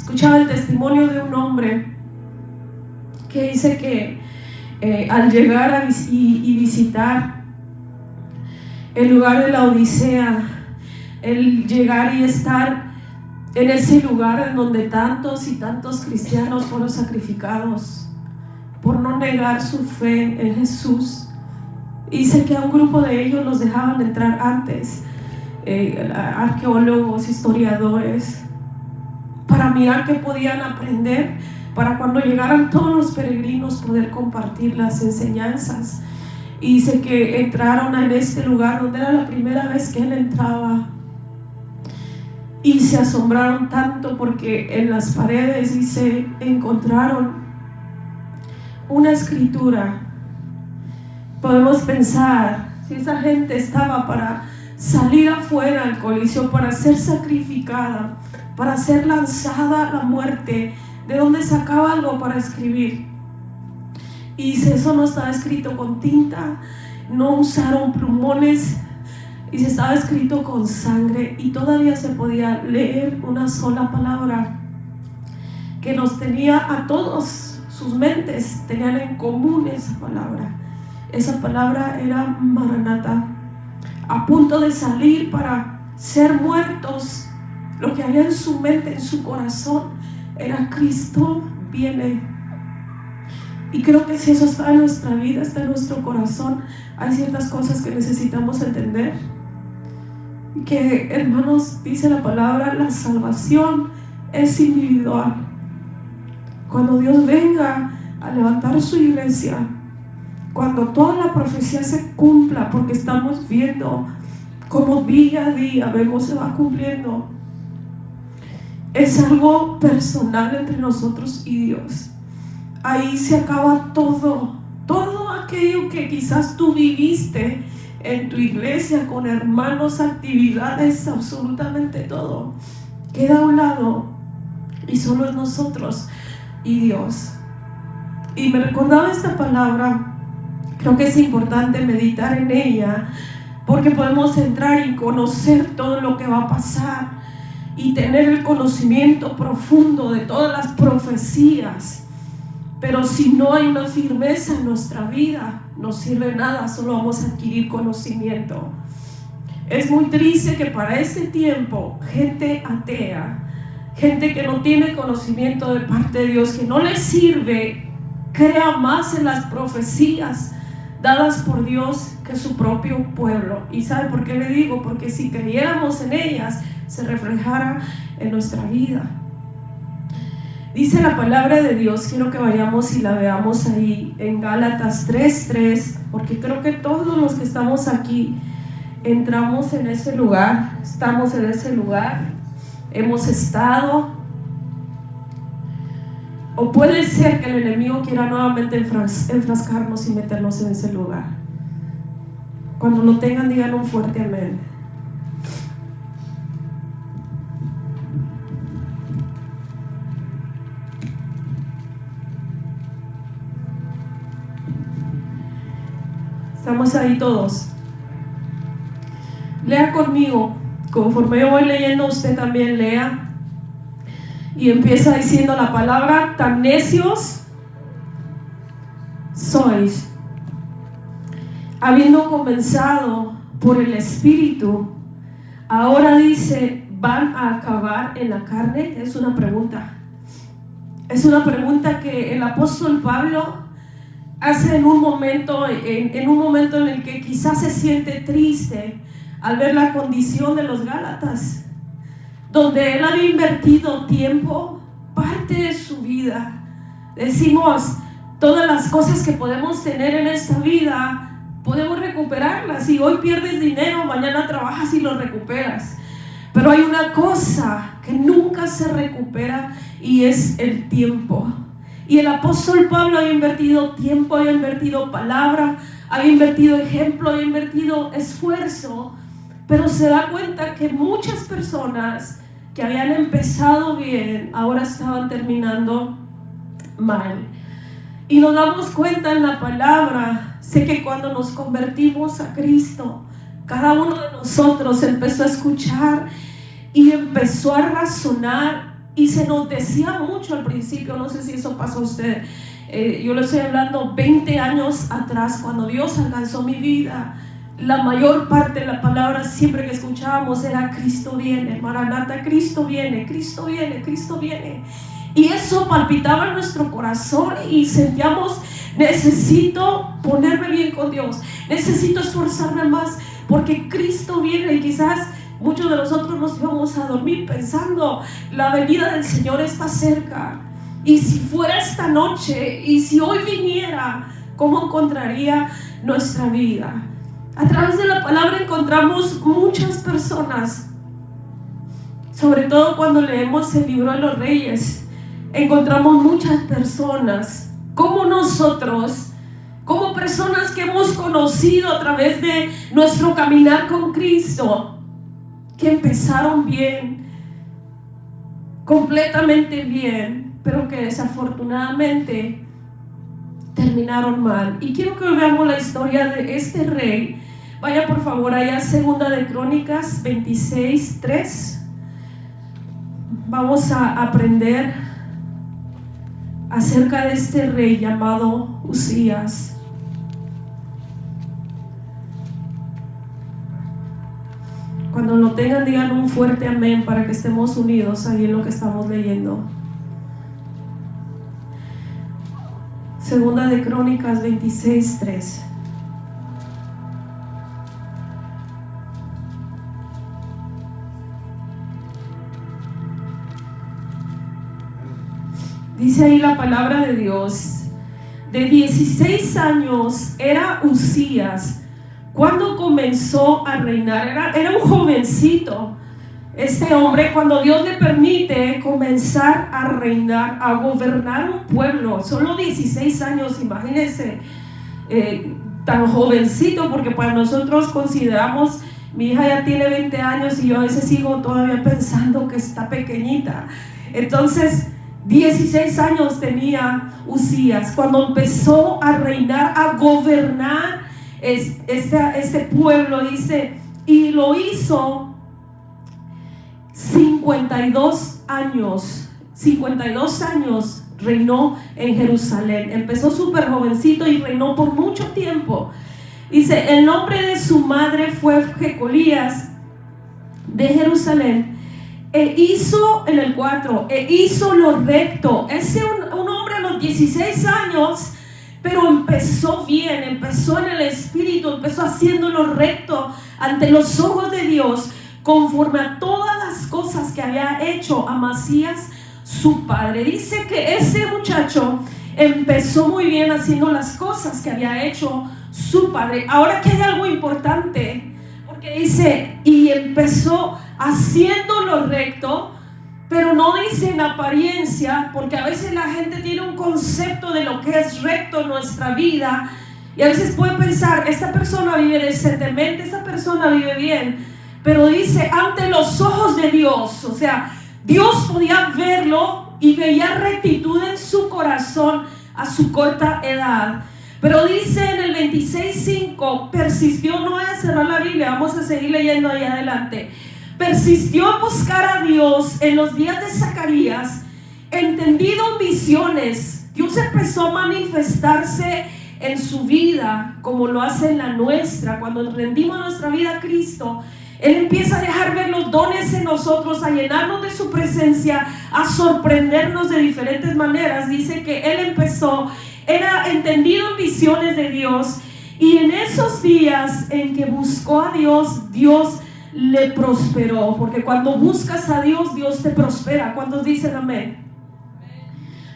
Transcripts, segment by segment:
Escuchaba el testimonio de un hombre que dice que al llegar y visitar el lugar de la Odisea, el llegar y estar en ese lugar en donde tantos y tantos cristianos fueron sacrificados por no negar su fe en Jesús, dice que a un grupo de ellos los dejaban entrar antes, arqueólogos, historiadores, para mirar qué podían aprender, para cuando llegaran todos los peregrinos poder compartir las enseñanzas. Y dice que entraron en este lugar donde era la primera vez que él entraba, y se asombraron tanto porque en las paredes, dice, encontraron una escritura. Podemos pensar, si esa gente estaba para salir afuera al Coliseo, para ser sacrificada, para ser lanzada a la muerte, ¿de dónde sacaba algo para escribir? Y dice, eso no estaba escrito con tinta, no usaron plumones, y se estaba escrito con sangre, y todavía se podía leer una sola palabra que nos tenía a todos, sus mentes tenían en común esa palabra. Esa palabra era Maranatha, a punto de salir para ser muertos. Lo que había en su mente, en su corazón, era Cristo viene. Y creo que si eso está en nuestra vida, está en nuestro corazón, hay ciertas cosas que necesitamos entender. Que, hermanos, dice la palabra, la salvación es individual. Cuando Dios venga a levantar su iglesia, cuando toda la profecía se cumpla, porque estamos viendo cómo día a día vemos se va cumpliendo, es algo personal entre nosotros y Dios. Ahí se acaba todo aquello que quizás tú viviste en tu iglesia, con hermanos, actividades, absolutamente todo queda a un lado, y solo es nosotros y Dios. Y me recordaba esta palabra. Creo que es importante meditar en ella, porque podemos entrar y conocer todo lo que va a pasar y tener el conocimiento profundo de todas las profecías, pero si no hay una firmeza en nuestra vida, no sirve nada, solo vamos a adquirir conocimiento. Es muy triste que para este tiempo gente atea, gente que no tiene conocimiento de parte de Dios, que no le sirve, crea más en las profecías dadas por Dios que su propio pueblo. ¿Y sabe por qué le digo? Porque si creyéramos en ellas, se reflejara en nuestra vida. Dice la palabra de Dios, quiero que vayamos y la veamos ahí en Gálatas 3:3, porque creo que todos los que estamos aquí entramos en ese lugar, estamos en ese lugar, hemos estado, o puede ser que el enemigo quiera nuevamente enfrascarnos y meternos en ese lugar. Cuando lo tengan, digan un fuerte amén. Estamos ahí todos. Lea conmigo, conforme yo voy leyendo, usted también lea. Y empieza diciendo la palabra: tan necios sois, habiendo comenzado por el Espíritu, ahora dice, ¿van a acabar en la carne? Es una pregunta. Es una pregunta que el apóstol Pablo hace en un momento en el que quizás se siente triste al ver la condición de los Gálatas, donde él había invertido tiempo, parte de su vida. Decimos, todas las cosas que podemos tener en esta vida, podemos recuperarlas. Si hoy pierdes dinero, mañana trabajas y lo recuperas. Pero hay una cosa que nunca se recupera, y es el tiempo. Y el apóstol Pablo había invertido tiempo, había invertido palabra, había invertido ejemplo, había invertido esfuerzo, pero se da cuenta que muchas personas que habían empezado bien, ahora estaban terminando mal. Y nos damos cuenta en la palabra, sé que cuando nos convertimos a Cristo, cada uno de nosotros empezó a escuchar y empezó a razonar y se nos decía mucho al principio, no sé si eso pasó a usted, yo le estoy hablando 20 años atrás, cuando Dios alcanzó mi vida, la mayor parte de la palabra siempre que escuchábamos era Cristo viene, Maranata, Cristo viene, Cristo viene, Cristo viene. Y eso palpitaba en nuestro corazón y sentíamos, necesito ponerme bien con Dios, necesito esforzarme más porque Cristo viene. Y quizás muchos de nosotros nos íbamos a dormir pensando, la venida del Señor está cerca, y si fuera esta noche, y si hoy viniera, ¿cómo encontraría nuestra vida? A través de la palabra encontramos muchas personas, sobre todo cuando leemos el libro de los Reyes, encontramos muchas personas como nosotros, como personas que hemos conocido a través de nuestro caminar con Cristo, que empezaron bien, completamente bien, pero que desafortunadamente terminaron mal. Y quiero que veamos la historia de este rey. Vaya por favor allá, Segunda de Crónicas 26:3. Vamos a aprender acerca de este rey llamado Uzías. Cuando lo tengan, digan un fuerte amén para que estemos unidos ahí en lo que estamos leyendo. Segunda de Crónicas 26:3. Dice ahí la palabra de Dios: de 16 años era Uzías cuando comenzó a reinar. Era un jovencito este hombre cuando Dios le permite comenzar a reinar, a gobernar un pueblo. Solo 16 años, imagínense, tan jovencito, porque para nosotros consideramos, mi hija ya tiene 20 años y yo a veces sigo todavía pensando que está pequeñita. Entonces 16 años tenía Uzías cuando empezó a reinar, a gobernar este pueblo. Dice, y lo hizo 52 años. 52 años reinó en Jerusalén. Empezó súper jovencito y reinó por mucho tiempo. Dice, el nombre de su madre fue Jecolías de Jerusalén. Hizo, en el 4, hizo lo recto. Ese un hombre a los 16 años, pero empezó bien, empezó en el espíritu, empezó haciendo lo recto ante los ojos de Dios, conforme a todas las cosas que había hecho Amasías su padre. Dice que ese muchacho empezó muy bien haciendo las cosas que había hecho su padre. Ahora que hay algo importante, porque dice, y empezó haciendo lo recto, pero no dice en apariencia, porque a veces la gente tiene un concepto de lo que es recto en nuestra vida, y a veces puede pensar, esta persona vive decentemente, esta persona vive bien, pero dice ante los ojos de Dios. O sea, Dios podía verlo y veía rectitud en su corazón a su corta edad. Pero dice en el 26:5, persistió, no voy a cerrar la Biblia, vamos a seguir leyendo ahí adelante. Persistió en buscar a Dios en los días de Zacarías, entendido en visiones. Dios empezó a manifestarse en su vida como lo hace en la nuestra. Cuando rendimos nuestra vida a Cristo, Él empieza a dejar ver los dones en nosotros, a llenarnos de su presencia, a sorprendernos de diferentes maneras. Dice que Él empezó, era entendido en visiones de Dios, y en esos días en que buscó a Dios, Dios le prosperó, porque cuando buscas a Dios, Dios te prospera. ¿Cuántos dicen amén?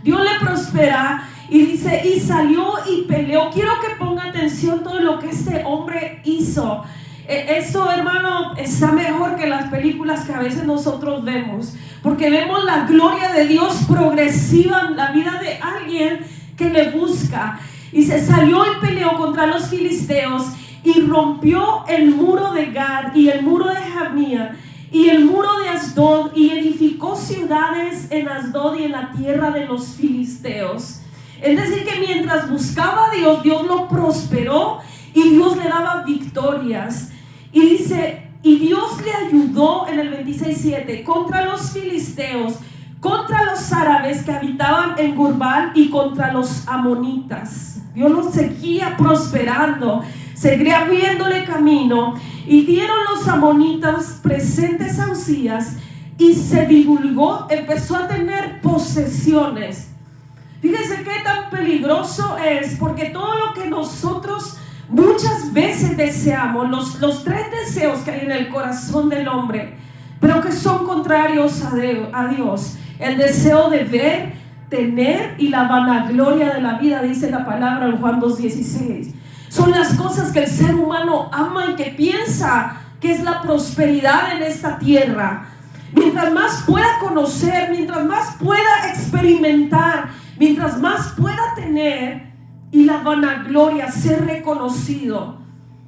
Dios le prospera, y dice, y salió y peleó. Quiero que ponga atención todo lo que este hombre hizo. Esto, hermano, está mejor que las películas que a veces nosotros vemos, porque vemos la gloria de Dios progresiva en la vida de alguien que le busca. Y se salió y peleó contra los filisteos, y rompió el muro de Gad y el muro de Jamía y el muro de Asdod, y edificó ciudades en Asdod y en la tierra de los filisteos. Es decir, que mientras buscaba a Dios, Dios lo prosperó y Dios le daba victorias. Y dice, y Dios le ayudó en el 26:7 contra los filisteos, contra los árabes que habitaban en Gurbal y contra los amonitas. Dios los seguía prosperando, seguía abriéndole camino, y dieron los amonitas presentes a Uzías, y se divulgó, empezó a tener posesiones. Fíjense qué tan peligroso es, porque todo lo que nosotros muchas veces deseamos, los tres deseos que hay en el corazón del hombre, pero que son contrarios a Dios: el deseo de ver, tener, y la vanagloria de la vida, dice la palabra en Juan 2:16. Son las cosas que el ser humano ama y que piensa que es la prosperidad en esta tierra. Mientras más pueda conocer, mientras más pueda experimentar, mientras más pueda tener, y la vanagloria, ser reconocido,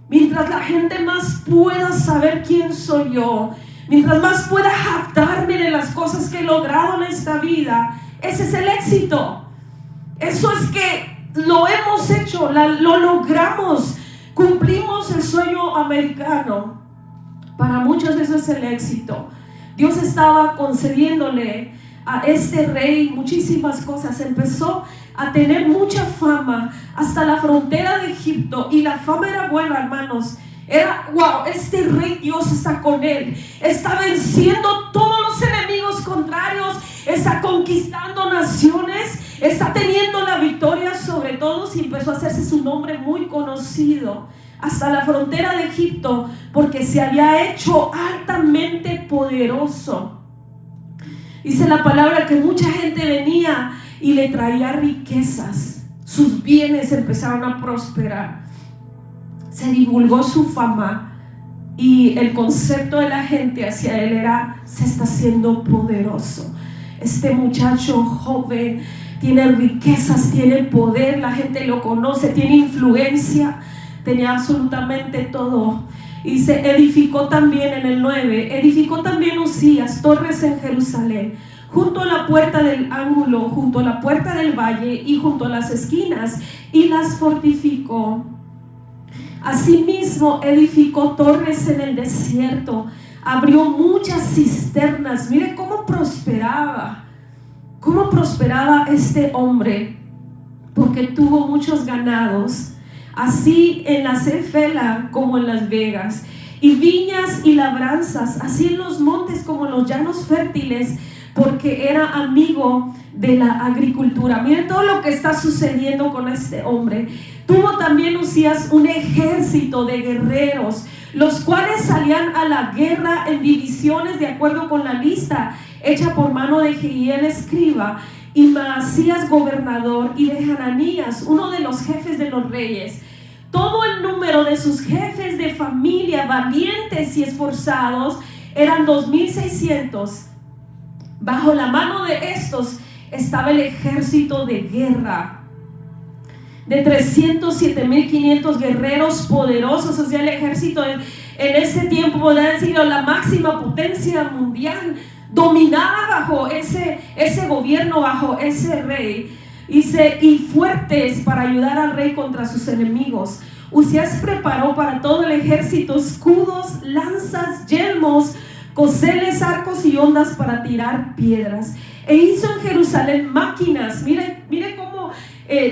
mientras la gente más pueda saber quién soy yo, mientras más pueda jactarme de las cosas que he logrado en esta vida, ese es el éxito. Eso es que lo hemos hecho, lo logramos, cumplimos el sueño americano. Para muchos eso es el éxito. Dios estaba concediéndole a este rey muchísimas cosas. Empezó a tener mucha fama hasta la frontera de Egipto, y la fama era buena, hermanos. Era, wow, este rey, Dios está con él, está venciendo todos los enemigos contrarios, está conquistando naciones, está teniendo la victoria sobre todos, y empezó a hacerse su nombre muy conocido hasta la frontera de Egipto, porque se había hecho altamente poderoso. Dice la palabra que mucha gente venía y le traía riquezas, sus bienes empezaron a prosperar, se divulgó su fama, y el concepto de la gente hacia él era: se está haciendo poderoso. Este muchacho joven tiene riquezas, tiene poder, la gente lo conoce, tiene influencia, tenía absolutamente todo. Y se edificó también, en el 9, edificó también Uzías torres en Jerusalén, junto a la puerta del ángulo, junto a la puerta del valle y junto a las esquinas, y las fortificó. Asimismo edificó torres en el desierto, abrió muchas cisternas. Mire cómo prosperaba este hombre, porque tuvo muchos ganados, así en la Cefela como en Las Vegas, y viñas y labranzas, así en los montes como en los llanos fértiles, porque era amigo de la agricultura. Miren todo lo que está sucediendo con este hombre. Tuvo también Uzías un ejército de guerreros, los cuales salían a la guerra en divisiones de acuerdo con la lista hecha por mano de Jehiel escriba, y Maasías gobernador, y de Hananías, uno de los jefes de los reyes. Todo el número de sus jefes de familia, valientes y esforzados, eran 2,600. Bajo la mano de estos estaba el ejército de guerra de 307,500 guerreros poderosos. O sea, el ejército en ese tiempo podría decir la máxima potencia mundial, dominada bajo ese gobierno, bajo ese rey, y fuertes para ayudar al rey contra sus enemigos. Uzías preparó para todo el ejército escudos, lanzas, yelmos, coceles, arcos y ondas para tirar piedras, e hizo en Jerusalén máquinas. Mire cómo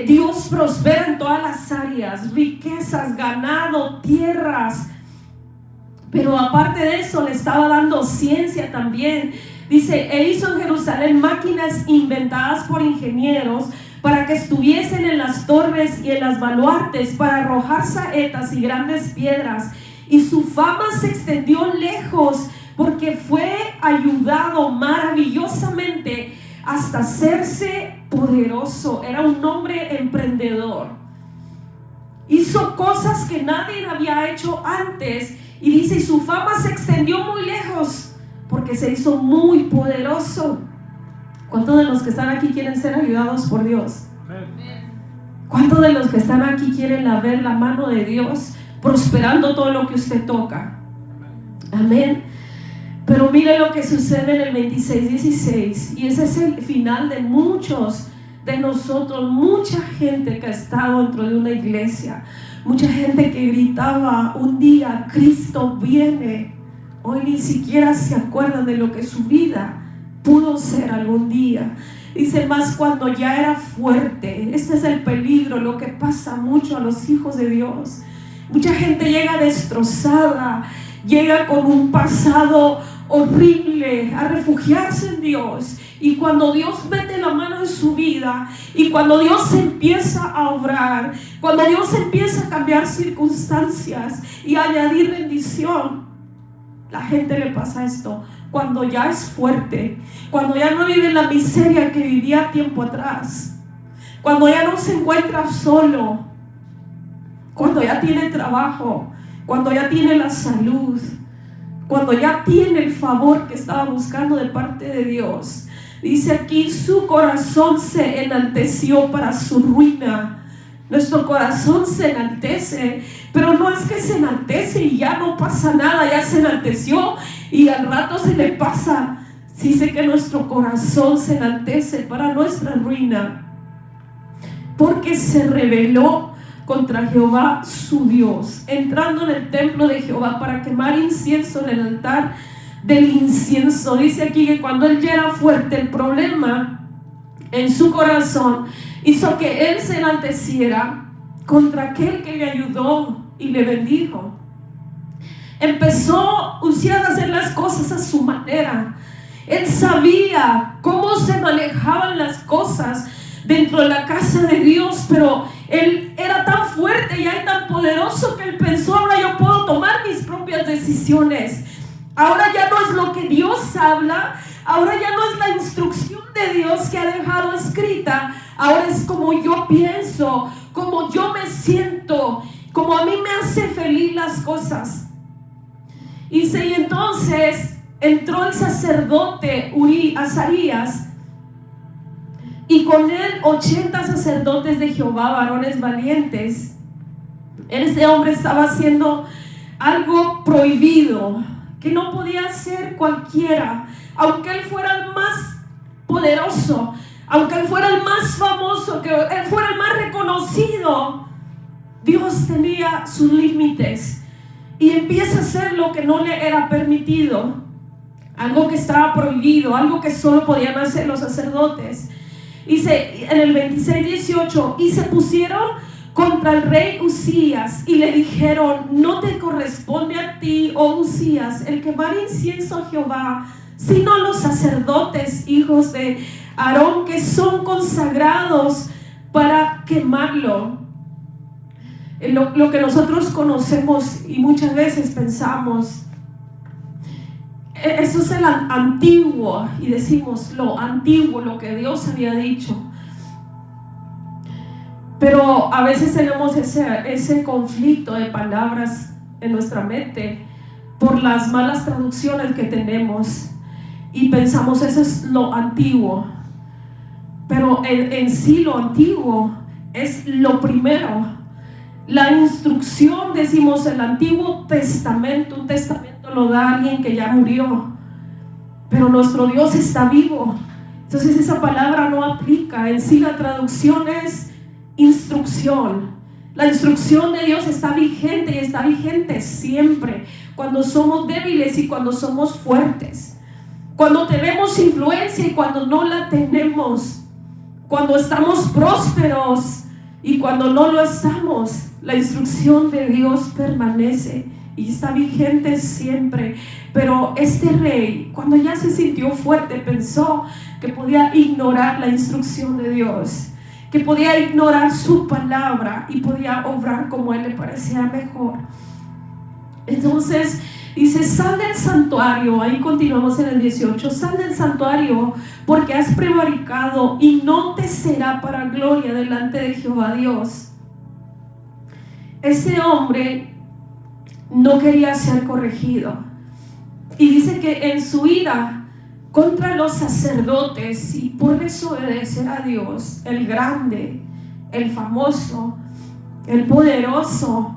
Dios prospera en todas las áreas: riquezas, ganado, tierras. Pero aparte de eso le estaba dando ciencia también. Dice: e hizo en Jerusalén máquinas inventadas por ingenieros, para que estuviesen en las torres y en las baluartes, para arrojar saetas y grandes piedras. Y su fama se extendió lejos, porque fue ayudado maravillosamente hasta hacerse poderoso. Era un hombre emprendedor. Hizo cosas que nadie había hecho antes. Y dice: y su fama se extendió muy lejos, porque se hizo muy poderoso. ¿Cuántos de los que están aquí quieren ser ayudados por Dios? ¿Cuántos de los que están aquí quieren ver la mano de Dios prosperando todo lo que usted toca? Amén. Pero mire lo que sucede en el 26:16, y ese es el final de muchos de nosotros. Mucha gente que ha estado dentro de una iglesia, mucha gente que gritaba un día: Cristo viene. Hoy ni siquiera se acuerdan de lo que su vida pudo ser algún día. Dice, más cuando ya era fuerte. Este es el peligro, lo que pasa mucho a los hijos de Dios. Mucha gente llega destrozada, llega con un pasado horrible a refugiarse en Dios. Y cuando Dios mete la mano en su vida, y cuando Dios empieza a obrar, cuando Dios empieza a cambiar circunstancias y a añadir bendición, la gente le pasa esto. Cuando ya es fuerte, cuando ya no vive la miseria que vivía tiempo atrás, cuando ya no se encuentra solo, cuando ya tiene trabajo, cuando ya tiene la salud, cuando ya tiene el favor que estaba buscando de parte de Dios. Dice aquí, su corazón se enalteció para su ruina. Nuestro corazón se enaltece, pero no es que se enaltece y ya no pasa nada, ya se enalteció y al rato se le pasa. Dice que nuestro corazón se enaltece para nuestra ruina, porque se rebeló contra Jehová su Dios, entrando en el templo de Jehová para quemar incienso en el altar del incienso. Dice aquí que cuando él ya era fuerte, el problema en su corazón hizo que él se enalteciera contra aquel que le ayudó y le bendijo. Empezó Uzías a hacer las cosas a su manera. Él sabía cómo se manejaban las cosas dentro de la casa de Dios, pero él era tan fuerte y tan poderoso que él pensó, ahora yo puedo tomar mis propias decisiones. Ahora ya no es lo que Dios habla, ahora ya no es la instrucción de Dios que ha dejado escrita, ahora es como yo pienso, como yo me siento, como a mí me hace feliz las cosas. Y entonces entró el sacerdote Azarías, y con él 80 sacerdotes de Jehová, varones valientes. Este hombre estaba haciendo algo prohibido, que no podía hacer cualquiera, aunque él fuera el más poderoso, aunque él fuera el más famoso, que él fuera el más reconocido. Dios tenía sus límites y empieza a hacer lo que no le era permitido, algo que estaba prohibido, algo que solo podían hacer los sacerdotes. Dice en el 26:18, y se pusieron contra el rey Uzías y le dijeron, no te corresponde a ti, oh Uzías, el quemar incienso a Jehová, sino los sacerdotes, hijos de Aarón, que son consagrados para quemarlo. Lo que nosotros conocemos y muchas veces pensamos, eso es el antiguo, y decimos lo antiguo, lo que Dios había dicho. Pero a veces tenemos ese conflicto de palabras en nuestra mente por las malas traducciones que tenemos y pensamos eso es lo antiguo. Pero en sí lo antiguo es lo primero. La instrucción, decimos, el Antiguo Testamento, un testamento lo da alguien que ya murió, pero nuestro Dios está vivo. Entonces esa palabra no aplica. En sí la traducción es instrucción. La instrucción de Dios está vigente y está vigente siempre, cuando somos débiles y cuando somos fuertes, cuando tenemos influencia y cuando no la tenemos, cuando estamos prósperos y cuando no lo estamos. La instrucción de Dios permanece y está vigente siempre. Pero este rey, cuando ya se sintió fuerte, pensó que podía ignorar la instrucción de Dios, que podía ignorar su palabra y podía obrar como a él le parecía mejor. Entonces dice, sal del santuario. Ahí continuamos en el 18. Sal del santuario, porque has prevaricado y no te será para gloria delante de Jehová Dios. Ese hombre no quería ser corregido, y dice que en su ira contra los sacerdotes y por desobedecer a Dios, el grande, el famoso, el poderoso,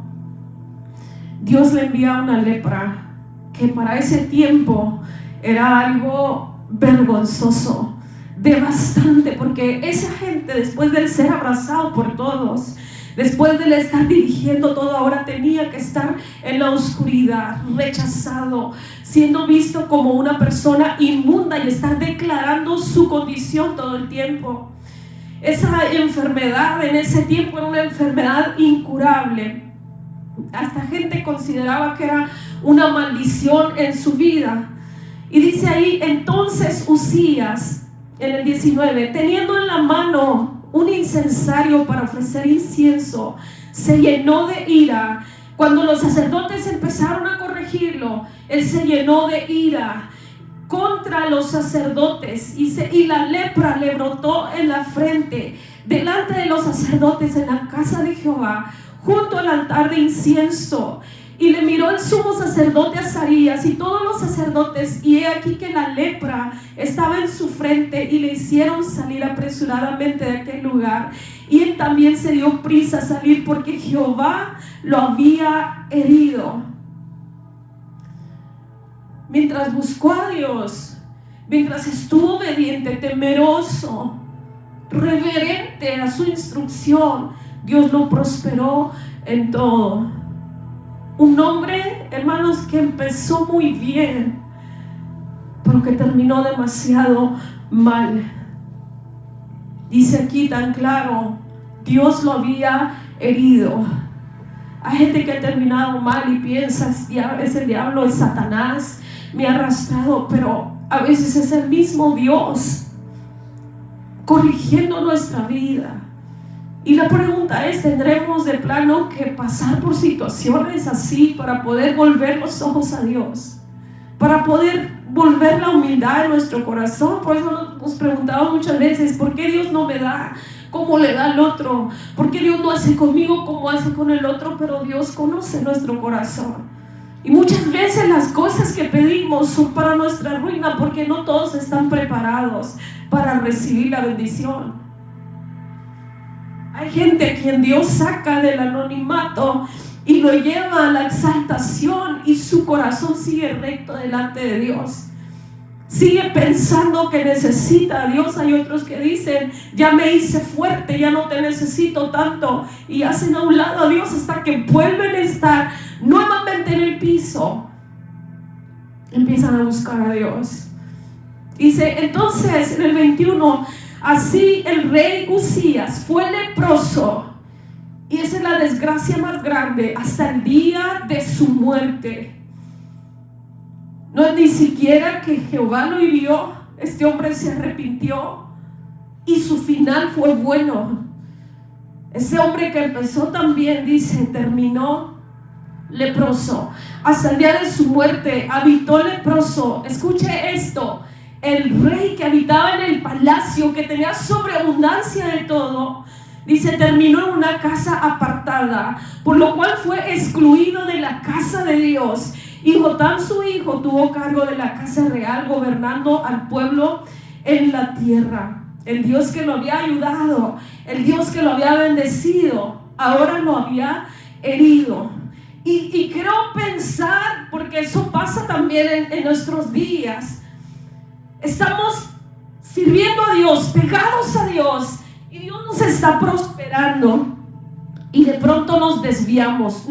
Dios le envía una lepra que para ese tiempo era algo vergonzoso, devastante, porque esa gente, después de ser abrazado por todos, Después de estar dirigiendo todo, ahora tenía que estar en la oscuridad, rechazado, siendo visto como una persona inmunda y estar declarando su condición todo el tiempo. Esa enfermedad en ese tiempo era una enfermedad incurable. Hasta gente consideraba que era una maldición en su vida. Y dice ahí, entonces Uzías, en el 19, teniendo en la mano un incensario para ofrecer incienso, se llenó de ira. Cuando los sacerdotes empezaron a corregirlo, él se llenó de ira contra los sacerdotes y la lepra le brotó en la frente delante de los sacerdotes en la casa de Jehová, junto al altar de incienso. Y le miró el sumo sacerdote Azarías y todos los sacerdotes, y he aquí que la lepra estaba en su frente, y le hicieron salir apresuradamente de aquel lugar. Y él también se dio prisa a salir porque Jehová lo había herido. Mientras buscó a Dios, mientras estuvo obediente, temeroso, reverente a su instrucción, Dios lo prosperó en todo. Un hombre, hermanos, que empezó muy bien, pero que terminó demasiado mal. Dice aquí tan claro, Dios lo había herido. Hay gente que ha terminado mal y piensa, es el diablo, es Satanás, me ha arrastrado, pero a veces es el mismo Dios corrigiendo nuestra vida. Y la pregunta es, ¿tendremos de plano que pasar por situaciones así para poder volver los ojos a Dios? Para poder volver la humildad en nuestro corazón. Por eso nos preguntamos muchas veces, ¿por qué Dios no me da como le da al otro? ¿Por qué Dios no hace conmigo como hace con el otro? Pero Dios conoce nuestro corazón. Y muchas veces las cosas que pedimos son para nuestra ruina, porque no todos están preparados para recibir la bendición. Hay gente a quien Dios saca del anonimato y lo lleva a la exaltación, y su corazón sigue recto delante de Dios. Sigue pensando que necesita a Dios. Hay otros que dicen, ya me hice fuerte, ya no te necesito tanto, y hacen a un lado a Dios hasta que vuelven a estar nuevamente en el piso. Empiezan a buscar a Dios. Dice entonces en el 21, así el rey Uzías fue leproso, y esa es la desgracia más grande, hasta el día de su muerte. No es ni siquiera que Jehová lo hirió, este hombre se arrepintió y su final fue bueno. Ese hombre que empezó también, dice, terminó leproso. Hasta el día de su muerte habitó leproso. Escuche esto. El rey que habitaba en el palacio, que tenía sobreabundancia de todo, dice, terminó en una casa apartada, por lo cual fue excluido de la casa de Dios. Y Jotam, su hijo, tuvo cargo de la casa real, gobernando al pueblo en la tierra. El Dios que lo había ayudado, el Dios que lo había bendecido, ahora lo había herido. Y creo pensar, porque eso pasa también en nuestros días. Estamos sirviendo a Dios, pegados a Dios, y Dios nos está prosperando, y de pronto nos desviamos,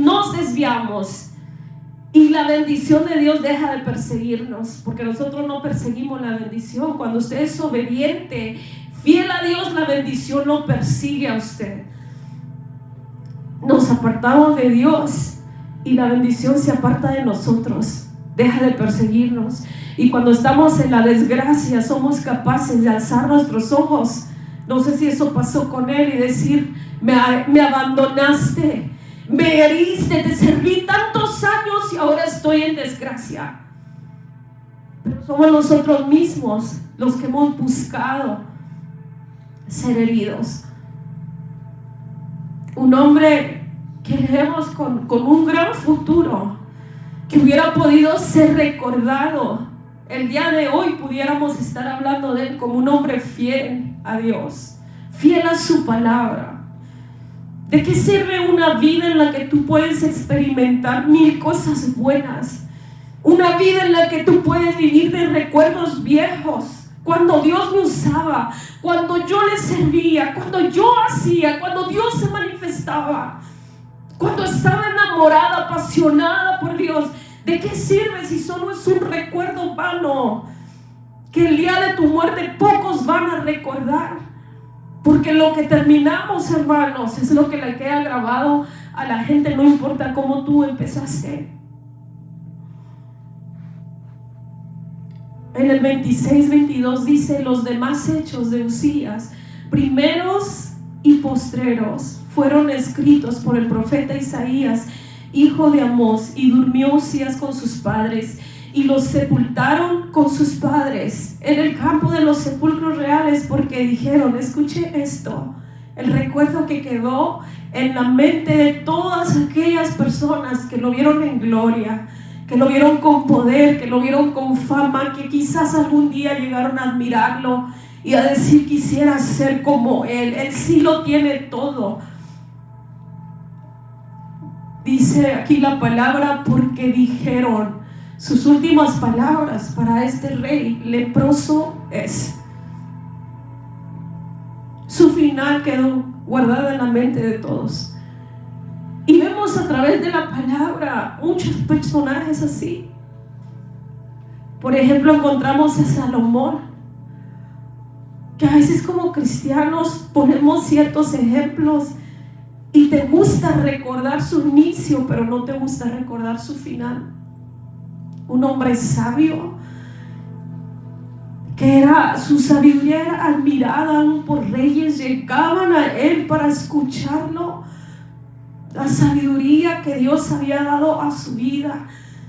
y la bendición de Dios deja de perseguirnos, porque nosotros no perseguimos la bendición. Cuando usted es obediente, fiel a Dios, la bendición lo persigue a usted. Nos apartamos de Dios y la bendición se aparta de nosotros, deja de perseguirnos. Y cuando estamos en la desgracia, somos capaces de alzar nuestros ojos. No sé si eso pasó con él, y decir, me abandonaste, me heriste, te serví tantos años y ahora estoy en desgracia. Pero somos nosotros mismos los que hemos buscado ser heridos. Un hombre que leemos con un gran futuro, que hubiera podido ser recordado. El día de hoy pudiéramos estar hablando de él como un hombre fiel a Dios, fiel a su palabra. ¿De qué sirve una vida en la que tú puedes experimentar 1000 cosas buenas? Una vida en la que tú puedes vivir de recuerdos viejos, cuando Dios me usaba estaba, cuando yo le servía, cuando yo hacía, cuando Dios se manifestaba, cuando estaba enamorada, apasionada por Dios. ¿De qué sirve si solo es un recuerdo vano? Que el día de tu muerte pocos van a recordar, porque lo que terminamos, hermanos, es lo que le queda grabado a la gente, no importa cómo tú empezaste. En el 26-22 dice: los demás hechos de Uzías, primeros y postreros, fueron escritos por el profeta Isaías, hijo de Amós, y durmió Uzías con sus padres, y los sepultaron con sus padres en el campo de los sepulcros reales, porque dijeron, escuche esto, el recuerdo que quedó en la mente de todas aquellas personas que lo vieron en gloria, que lo vieron con poder, que lo vieron con fama, que quizás algún día llegaron a admirarlo y a decir: quisiera ser como él sí lo tiene todo. Dice aquí la palabra: porque dijeron. Sus últimas palabras para este rey leproso es: su final quedó guardado en la mente de todos. Y vemos a través de la palabra muchos personajes así. Por ejemplo, encontramos a Salomón, que a veces como cristianos ponemos ciertos ejemplos y te gusta recordar su inicio, pero no te gusta recordar su final. Un hombre sabio, que su sabiduría era admirada aún por reyes, llegaban a él para escucharlo. La sabiduría que Dios había dado a su vida,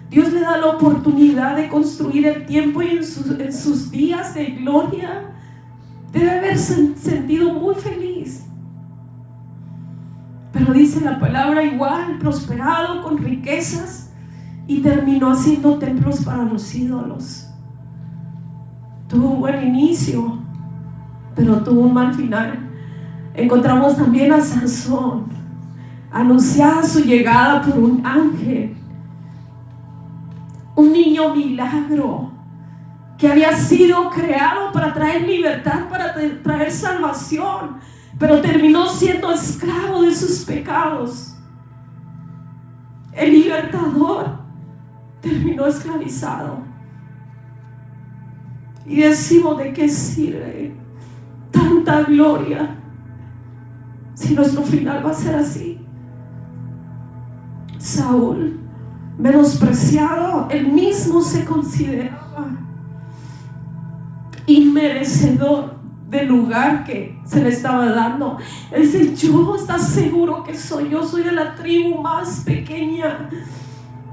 Dios le da la oportunidad de construir el tiempo, y en sus días de gloria debe haberse sentido muy feliz. Pero dice la palabra: igual prosperado con riquezas, y terminó haciendo templos para los ídolos. Tuvo un buen inicio, pero tuvo un mal final. Encontramos también a Sansón, anunciada su llegada por un ángel, un niño milagro que había sido creado para traer libertad, para traer salvación, pero terminó siendo esclavo de sus pecados. El libertador terminó esclavizado. Y decimos: ¿de qué sirve tanta gloria si nuestro final va a ser así? Saúl, menospreciado, él mismo se consideraba inmerecedor del lugar que se le estaba dando. Él dice: yo, ¿estás seguro que soy yo? Soy de la tribu más pequeña,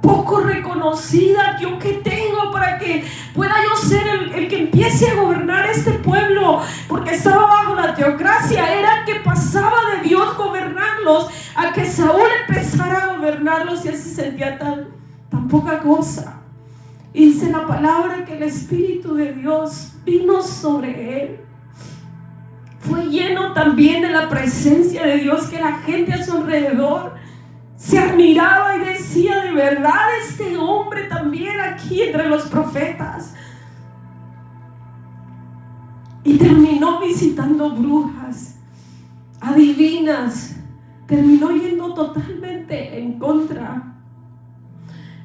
poco reconocida. ¿Yo qué tengo para que pueda yo ser el que empiece a gobernar este pueblo? Porque estaba bajo la teocracia. Era que pasaba de Dios gobernarlos a que Saúl empezara a gobernarlos, y él se sentía tan poca cosa. Y dice la palabra que el Espíritu de Dios vino sobre él. Fue lleno también de la presencia de Dios, que la gente a su alrededor se admiraba y decía: de verdad, este hombre también aquí entre los profetas. Y terminó visitando brujas, adivinas, terminó yendo totalmente en contra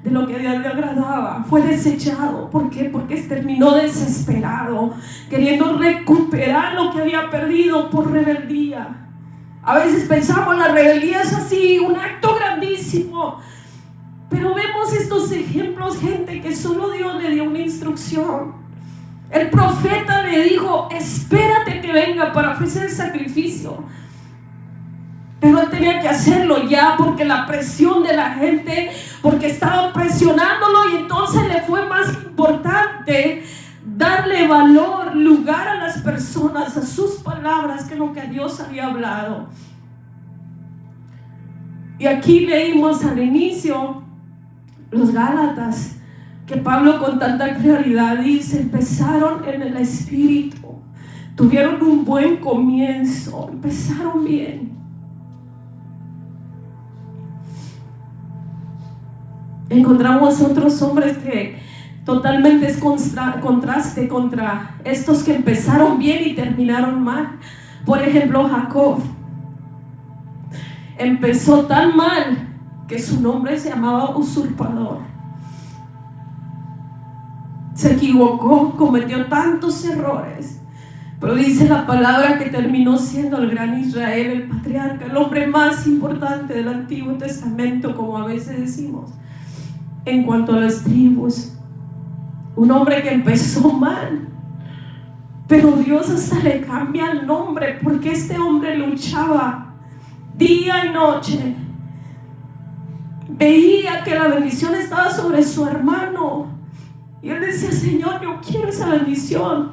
de lo que a Dios le agradaba. Fue desechado. ¿Por qué? Porque terminó desesperado, queriendo recuperar lo que había perdido por rebeldía. A veces pensamos: la rebeldía es así, un acto grandísimo. Pero vemos estos ejemplos, gente, que solo Dios le dio una instrucción. El profeta le dijo: espérate que venga para ofrecer el sacrificio. Pero él tenía que hacerlo ya, porque la presión de la gente, porque estaban presionándolo, y entonces le fue más importante darle valor, lugar a las personas, a sus palabras, que lo que Dios había hablado. Y aquí leímos al inicio, los Gálatas, que Pablo con tanta claridad dice: empezaron en el Espíritu, tuvieron un buen comienzo, empezaron bien. Encontramos otros hombres que Totalmente es contraste contra estos que empezaron bien y terminaron mal. Por ejemplo, Jacob empezó tan mal que su nombre se llamaba usurpador. Se equivocó, cometió tantos errores, pero dice la palabra que terminó siendo el gran Israel, el patriarca, el hombre más importante del Antiguo Testamento, como a veces decimos, en cuanto a las tribus. Un hombre que empezó mal, pero Dios hasta le cambia el nombre, porque este hombre luchaba día y noche. Veía que la bendición estaba sobre su hermano y él decía: Señor, yo quiero esa bendición.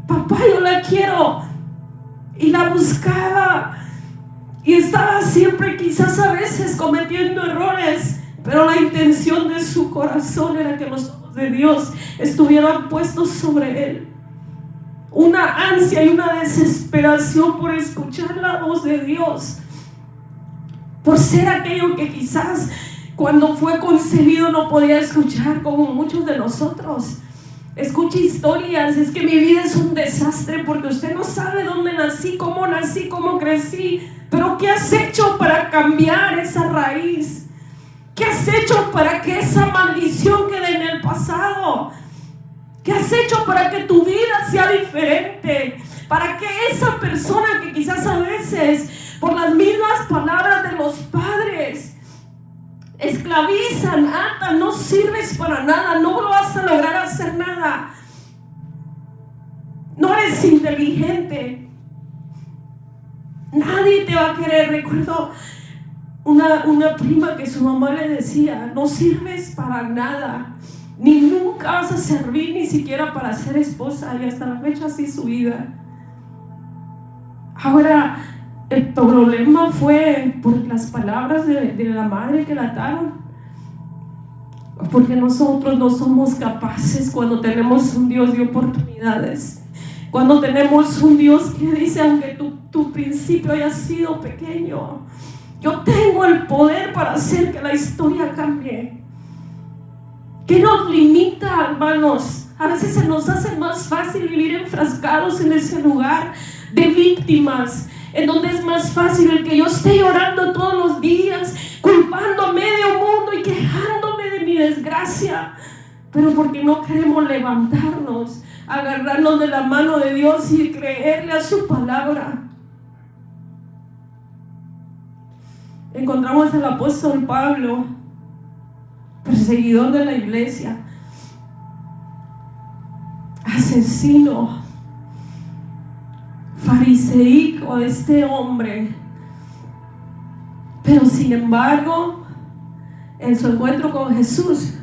Papá, yo la quiero. Y la buscaba y estaba siempre, quizás a veces, cometiendo errores, pero la intención de su corazón era que los ojos de Dios estuvieran puestos sobre él. Una ansia y una desesperación por escuchar la voz de Dios, por ser aquello que quizás cuando fue concebido no podía escuchar, como muchos de nosotros. Escuche historias: es que mi vida es un desastre porque usted no sabe dónde nací, cómo crecí. Pero ¿qué has hecho para cambiar esa raíz? ¿Qué has hecho para que esa maldición quede en el pasado? ¿Qué has hecho para que tu vida sea diferente? Para que esa persona que quizás a veces, por las mismas palabras de los padres, esclavizan, atan, no sirves para nada, no lo vas a lograr hacer nada, no eres inteligente, nadie te va a querer. Recuerdo una prima que su mamá le decía: no sirves para nada, ni nunca vas a servir ni siquiera para ser esposa, y hasta la fecha así su vida. Ahora, el problema fue por las palabras de la madre que la ataron, porque nosotros no somos capaces, cuando tenemos un Dios de oportunidades, cuando tenemos un Dios que dice: aunque tu principio haya sido pequeño, yo tengo el poder para hacer que la historia cambie. ¿Qué nos limita, hermanos? A veces se nos hace más fácil vivir enfrascados en ese lugar de víctimas, en donde es más fácil el que yo esté llorando todos los días, culpando a medio mundo y quejándome de mi desgracia, pero porque no queremos levantarnos, agarrarnos de la mano de Dios y creerle a su palabra. Encontramos al apóstol Pablo, perseguidor de la iglesia, asesino, fariseico, este hombre, pero sin embargo, en su encuentro con Jesús,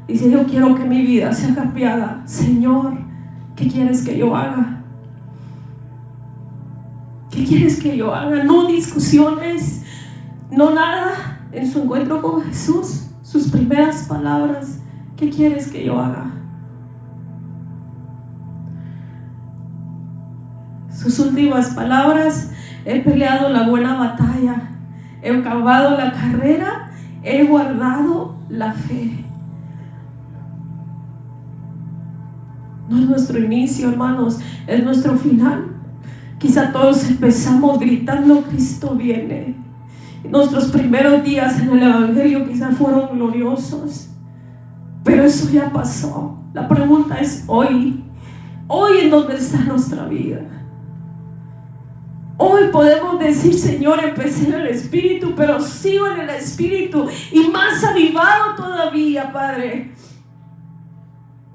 dice: yo quiero que mi vida sea cambiada. Señor, ¿qué quieres que yo haga? ¿Qué quieres que yo haga? No discusiones, no nada. En su encuentro con Jesús, sus primeras palabras: ¿qué quieres que yo haga? Sus últimas palabras: he peleado la buena batalla, he acabado la carrera, he guardado la fe. No es nuestro inicio, hermanos, es nuestro final. Quizá todos empezamos gritando: Cristo viene. Nuestros primeros días en el Evangelio quizá fueron gloriosos, pero eso ya pasó. La pregunta es hoy en dónde está nuestra vida. Hoy podemos decir: Señor, empecé en el Espíritu, pero sigo en el Espíritu y más avivado todavía, Padre.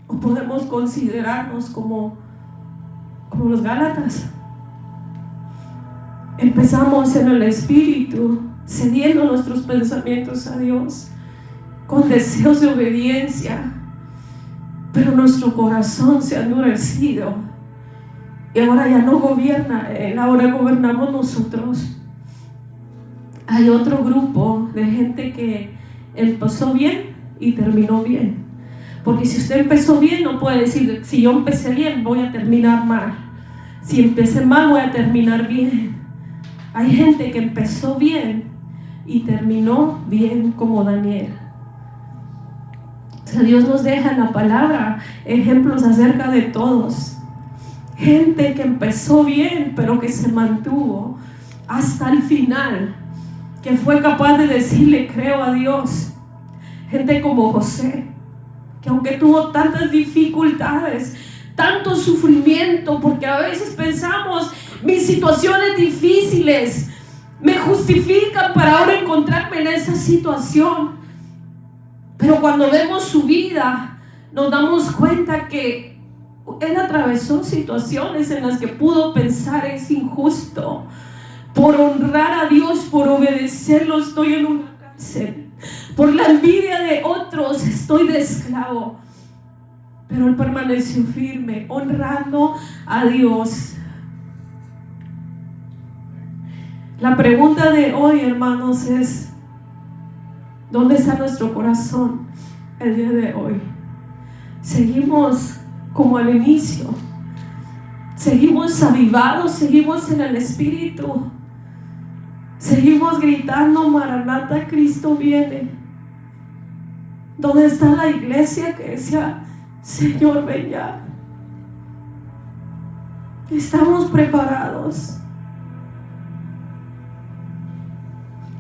O podemos considerarnos como los Gálatas. Empezamos en el Espíritu, cediendo nuestros pensamientos a Dios, con deseos de obediencia, pero nuestro corazón se ha endurecido y ahora ya no gobierna Él, ahora gobernamos nosotros. Hay otro grupo de gente que empezó bien y terminó bien, porque si usted empezó bien, no puede decir: si yo empecé bien, voy a terminar mal. Si empecé mal, voy a terminar bien. Hay gente que empezó bien y terminó bien, como Daniel. sea, Dios nos deja en la palabra ejemplos acerca de todos. Gente que empezó bien, pero que se mantuvo hasta el final, que fue capaz de decirle creo a Dios. Gente como José, que aunque tuvo tantas dificultades, tanto sufrimiento, porque a veces pensamos, mis situaciones difíciles me justifican para ahora encontrarme en esa situación. Pero cuando vemos su vida, nos damos cuenta que él atravesó situaciones en las que pudo pensar es injusto. Por honrar a Dios, por obedecerlo, estoy en una cárcel. Por la envidia de otros, estoy de esclavo. Pero él permaneció firme, honrando a Dios. La pregunta de hoy, hermanos, es: ¿dónde está nuestro corazón el día de hoy? ¿Seguimos como al inicio? ¿Seguimos avivados? ¿Seguimos en el Espíritu? ¿Seguimos gritando, Maranata, Cristo viene? ¿Dónde está la iglesia que decía, Señor, ven ya? ¿Estamos preparados?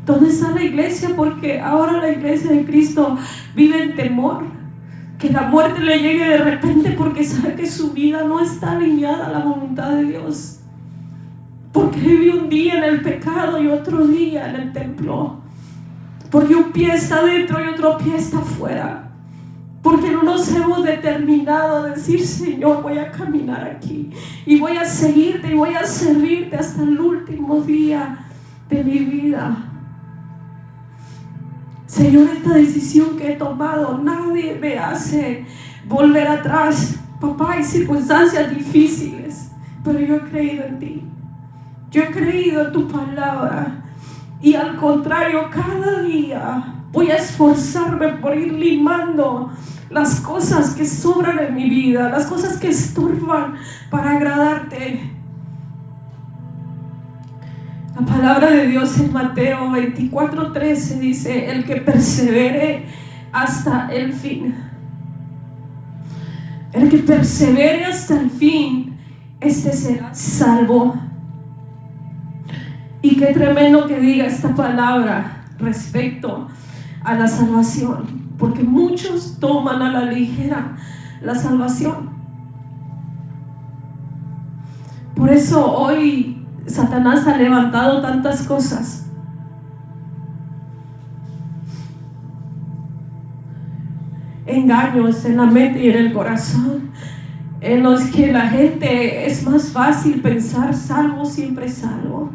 ¿Dónde está la iglesia? Porque ahora la iglesia de Cristo vive en temor, que la muerte le llegue de repente, porque sabe que su vida no está alineada a la voluntad de Dios, porque vive un día en el pecado y otro día en el templo, porque un pie está dentro y otro pie está afuera, porque no nos hemos determinado a decir, Señor, voy a caminar aquí y voy a seguirte y voy a servirte hasta el último día de mi vida. Señor, esta decisión que he tomado, nadie me hace volver atrás. Papá, hay circunstancias difíciles, pero yo he creído en ti. Yo he creído en tu palabra. Y al contrario, cada día voy a esforzarme por ir limando las cosas que sobran en mi vida, las cosas que estorban para agradarte. La palabra de Dios en Mateo 24:13 dice: el que persevere hasta el fin. El que persevere hasta el fin, este será salvo. Y qué tremendo que diga esta palabra respecto a la salvación, porque muchos toman a la ligera la salvación. Por eso hoy Satanás ha levantado tantas cosas. Engaños en la mente y en el corazón, en los que la gente es más fácil pensar, salvo, siempre salvo.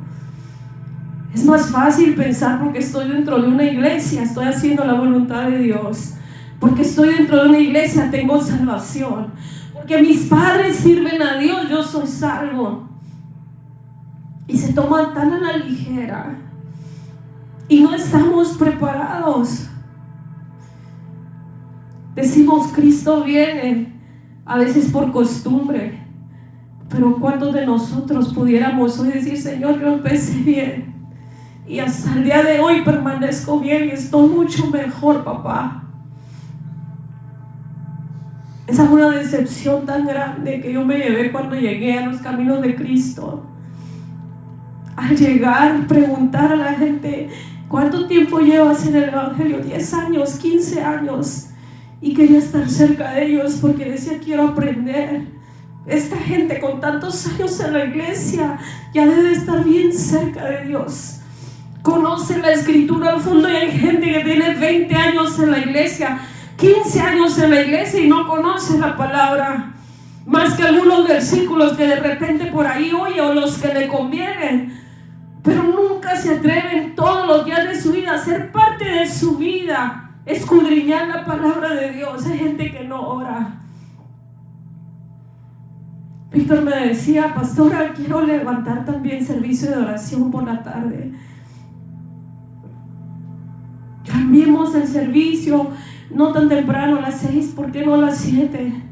Es más fácil pensar, porque estoy dentro de una iglesia, estoy haciendo la voluntad de Dios. Porque estoy dentro de una iglesia, tengo salvación. Porque mis padres sirven a Dios, yo soy salvo. Y se toman tan a la ligera y no estamos preparados. Decimos Cristo viene, a veces por costumbre, pero ¿cuántos de nosotros pudiéramos hoy decir, Señor, yo empecé bien y hasta el día de hoy permanezco bien y estoy mucho mejor, papá? Esa es una decepción tan grande que yo me llevé cuando llegué a los caminos de Cristo. Al llegar, preguntar a la gente, ¿cuánto tiempo llevas en el Evangelio? 10 años, 15 años. Y quería estar cerca de ellos porque decía, quiero aprender. Esta gente con tantos años en la iglesia ya debe estar bien cerca de Dios. Conoce la escritura al fondo, y hay gente que tiene 20 años en la iglesia, 15 años en la iglesia y no conoce la palabra. Más que algunos versículos que de repente por ahí oye o los que le convienen. Pero nunca se atreven todos los días de su vida a ser parte de su vida, escudriñar la palabra de Dios. Hay gente que no ora. Víctor me decía, pastora, quiero levantar también servicio de oración por la tarde. Cambiemos el servicio, no tan temprano, a las 6, ¿por qué no a las 7?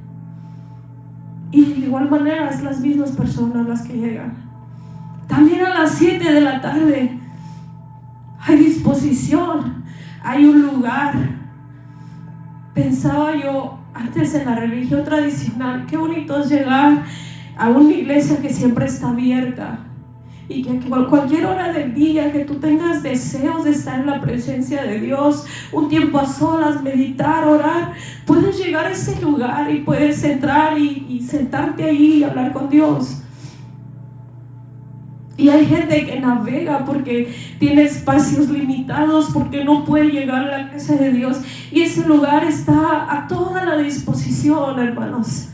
Y de igual manera es las mismas personas las que llegan. También a las 7 de la tarde hay disposición, hay un lugar. Pensaba yo antes en la religión tradicional, qué bonito es llegar a una iglesia que siempre está abierta y que a cualquier hora del día que tú tengas deseos de estar en la presencia de Dios, un tiempo a solas, meditar, orar, puedes llegar a ese lugar y puedes entrar y sentarte ahí y hablar con Dios. Y hay gente que navega porque tiene espacios limitados, porque no puede llegar a la casa de Dios. Y ese lugar está a toda la disposición, hermanos.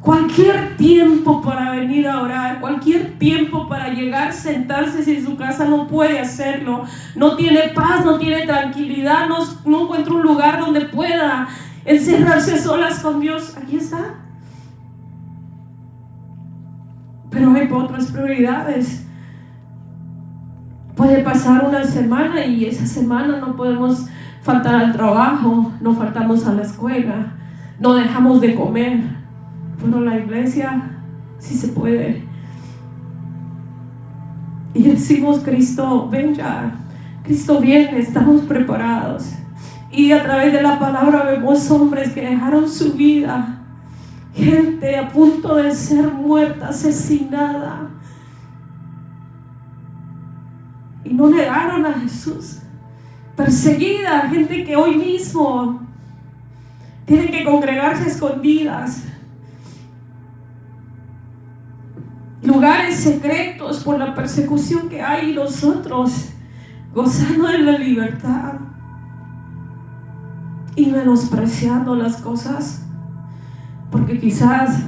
Cualquier tiempo para venir a orar, cualquier tiempo para llegar, sentarse, si en su casa no puede hacerlo, no tiene paz, no tiene tranquilidad, no encuentra un lugar donde pueda encerrarse solas con Dios. Aquí está. Pero hay otras prioridades. Puede pasar una semana y esa semana no podemos faltar al trabajo, no faltamos a la escuela, no dejamos de comer. Pero la iglesia sí se puede. Y decimos: Cristo, ven ya, Cristo viene, estamos preparados. Y a través de la palabra vemos hombres que dejaron su vida, gente a punto de ser muerta, asesinada, y no negaron a Jesús. Perseguida, gente que hoy mismo tienen que congregarse escondidas, lugares secretos por la persecución que hay, y nosotros gozando de la libertad y menospreciando las cosas. Porque quizás,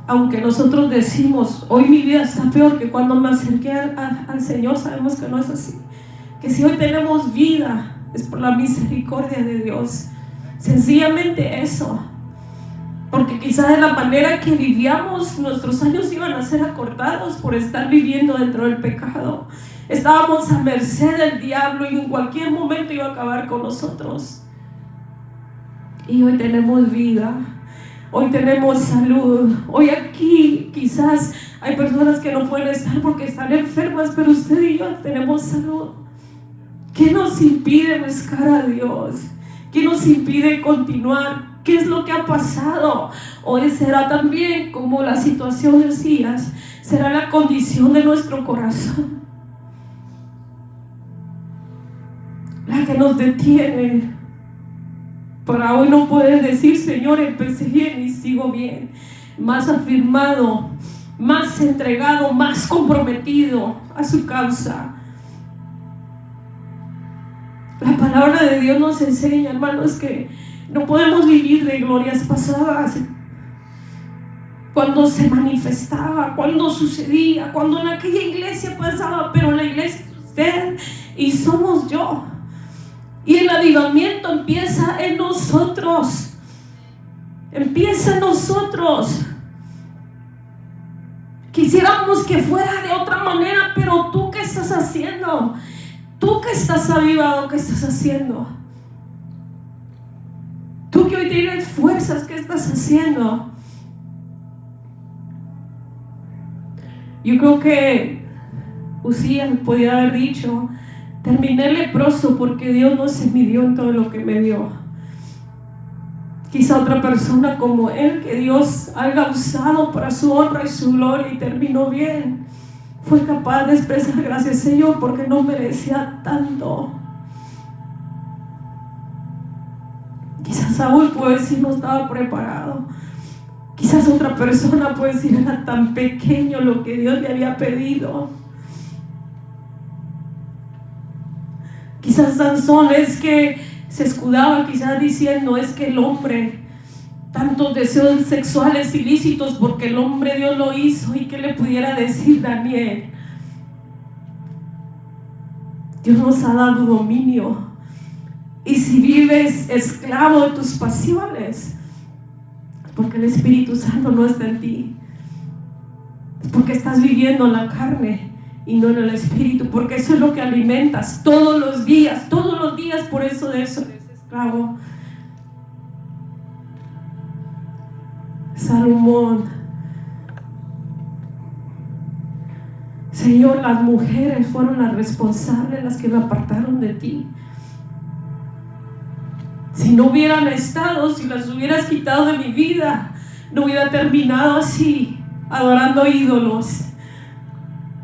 aunque nosotros decimos: hoy mi vida está peor que cuando me acerqué al Señor, sabemos que no es así. Que si hoy tenemos vida es por la misericordia de Dios. Sencillamente eso. Porque quizás de la manera que vivíamos, nuestros años iban a ser acortados por estar viviendo dentro del pecado. Estábamos a merced del diablo y en cualquier momento iba a acabar con nosotros. Y hoy tenemos vida. Hoy tenemos salud. Hoy aquí quizás hay personas que no pueden estar porque están enfermas, pero usted y yo tenemos salud. ¿Qué nos impide buscar a Dios? ¿Qué nos impide continuar? ¿Qué es lo que ha pasado? Hoy será también, como la situación decía, será la condición de nuestro corazón la que nos detiene. Para hoy no poder decir: Señor, empecé bien y sigo bien. Más afirmado, más entregado, más comprometido a su causa. La palabra de Dios nos enseña, hermanos, que no podemos vivir de glorias pasadas. Cuando se manifestaba, cuando sucedía, cuando en aquella iglesia pasaba, pero la iglesia es usted y somos yo. Y el avivamiento empieza en nosotros. Empieza en nosotros. Quisiéramos que fuera de otra manera, pero tú, ¿qué estás haciendo? Tú que estás avivado, ¿qué estás haciendo? Tú que hoy tienes fuerzas, ¿qué estás haciendo? Yo creo que Usías podía haber dicho: terminé leproso porque Dios no se midió en todo lo que me dio. Quizá otra persona como él, que Dios haya usado para su honra y su gloria y terminó bien, fue capaz de expresar: gracias, Señor, porque no merecía tanto. Quizás Saúl puede decir: no estaba preparado. Quizás otra persona puede decir: era tan pequeño lo que Dios le había pedido. Quizás Sansón es que se escudaba, quizás diciendo: es que el hombre, tantos deseos sexuales ilícitos, porque el hombre Dios lo hizo. ¿Y qué le pudiera decir Daniel? Dios nos ha dado dominio. Y si vives esclavo de tus pasiones, es porque el Espíritu Santo no está en ti. Es porque estás viviendo en la carne y no en el Espíritu, porque eso es lo que alimentas todos los días, por eso de eso eres esclavo. Salomón: Señor, las mujeres fueron las responsables, las que me apartaron de ti. Si no hubieran estado, si las hubieras quitado de mi vida, no hubiera terminado así, adorando ídolos.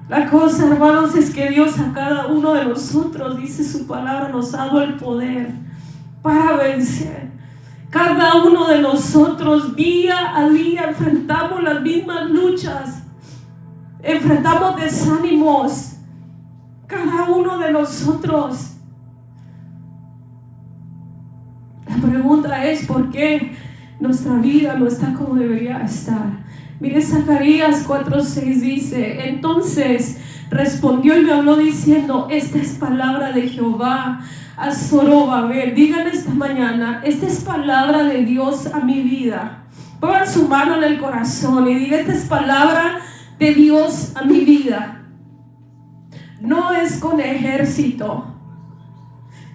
La cosa, hermanos, es que Dios a cada uno de nosotros, dice su palabra, nos ha dado el poder para vencer. Cada uno de nosotros día a día enfrentamos las mismas luchas, enfrentamos desánimos. Cada uno de nosotros. La pregunta es: ¿por qué nuestra vida no está como debería estar? Mire, Zacarías 4:6 dice: entonces respondió y me habló diciendo, esta es palabra de Jehová a Zorobabel. Digan esta mañana: esta es palabra de Dios a mi vida. Pongan su mano en el corazón y digan: esta es palabra de Dios a mi vida. No es con ejército.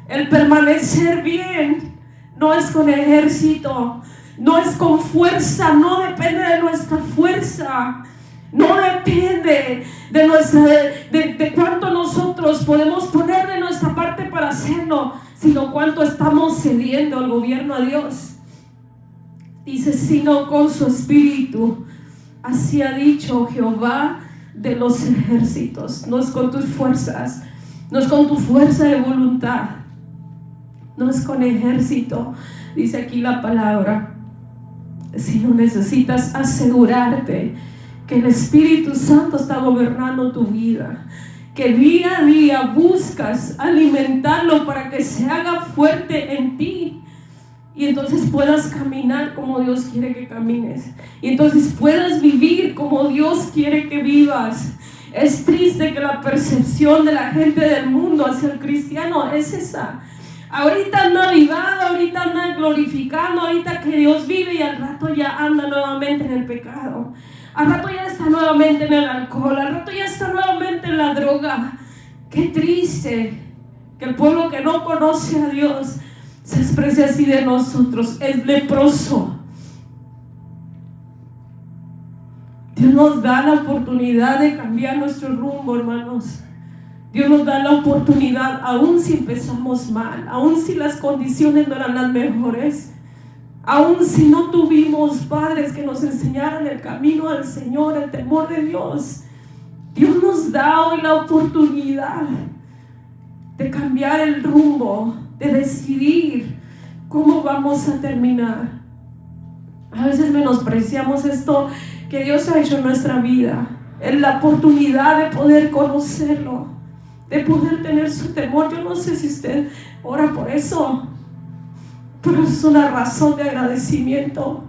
El permanecer bien no es con ejército. No es con fuerza. No depende de nuestra fuerza. No depende de cuánto nosotros podemos poner de nuestra parte para hacerlo, sino cuánto estamos cediendo al gobierno a Dios. Dice: sino con su espíritu. Así ha dicho Jehová de los ejércitos. No es con tus fuerzas, no es con tu fuerza de voluntad, no es con ejército, dice aquí la palabra, sino necesitas asegurarte que el Espíritu Santo está gobernando tu vida, que día a día buscas alimentarlo para que se haga fuerte en ti. Y entonces puedas caminar como Dios quiere que camines. Y entonces puedas vivir como Dios quiere que vivas. Es triste que la percepción de la gente del mundo hacia el cristiano es esa. Ahorita anda avivado, ahorita anda glorificando, ahorita que Dios vive, y al rato ya anda nuevamente en el pecado. Al rato ya está nuevamente en el alcohol, al rato ya está nuevamente en la droga. Qué triste que el pueblo que no conoce a Dios se expresa así de nosotros. Es leproso. Dios nos da la oportunidad de cambiar nuestro rumbo, hermanos. Dios nos da la oportunidad, aun si empezamos mal, aun si las condiciones no eran las mejores, aun si no tuvimos padres que nos enseñaran el camino del Señor, el temor de Dios. Dios nos da hoy la oportunidad de cambiar el rumbo, de decidir cómo vamos a terminar. A veces menospreciamos esto que Dios ha hecho en nuestra vida, en la oportunidad de poder conocerlo, de poder tener su temor. Yo no sé si usted ora por eso, pero es una razón de agradecimiento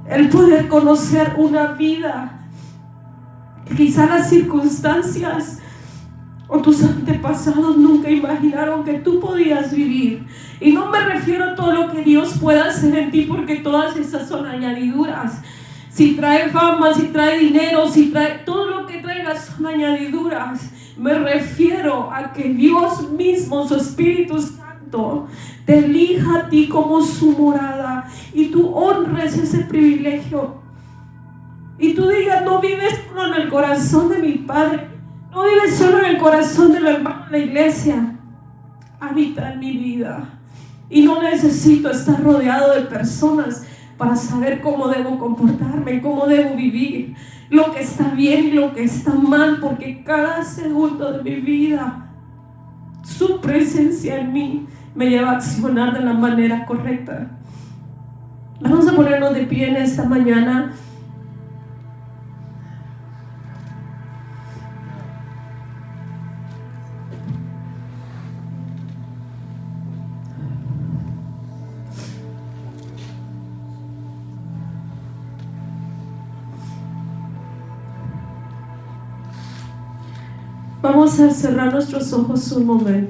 el poder conocer una vida que quizá las circunstancias o tus antepasados nunca imaginaron que tú podías vivir. Y no me refiero a todo lo que Dios pueda hacer en ti, porque todas esas son añadiduras. Si trae fama, si trae dinero, si trae todo lo que traigas, son añadiduras. Me refiero a que Dios mismo, su Espíritu Santo, te elija a ti como su morada, y tú honres ese privilegio. Y tú digas: no vives solo en el corazón de mi Padre, no vives solo en el corazón del hermano de la iglesia, habita en mi vida. Y no necesito estar rodeado de personas para saber cómo debo comportarme, cómo debo vivir, lo que está bien y lo que está mal, porque cada segundo de mi vida, su presencia en mí me lleva a accionar de la manera correcta. Vamos a ponernos de pie en esta mañana. Vamos a cerrar nuestros ojos un momento.